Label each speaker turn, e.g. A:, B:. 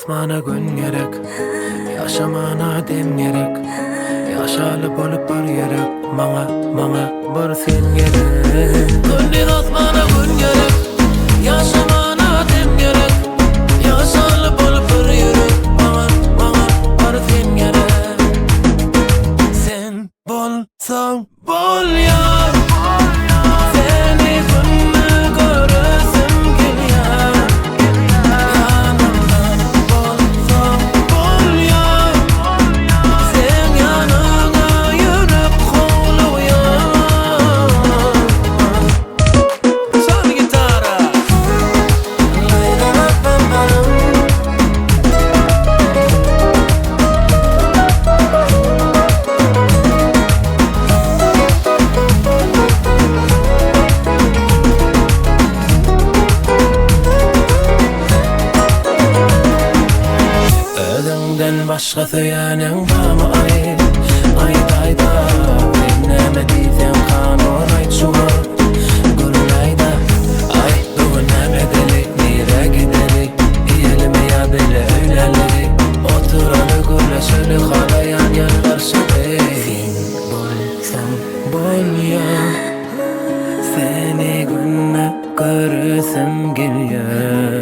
A: basmana gün gerek, yaşamana dem gerek. Yaşalı bolup bar gerek, mana bir sen gerek. Gündüz basmana gün gerek, yaşamana dem gerek. Yaşalı bolup bar gerek, mana bir sen gerek. Sen bolsan bol ya. Başka söyleyen var mı ay? Ayda dinleme diysen kanun ayt şu an. Gülün ayda ay doğuna bedeli. Nire giderik diyelim ya böyle öyleleri. Oturalı gülleşeli halayan yanlar şüphe. Sen bolsan bol ya, seni günle görürsem geliyor.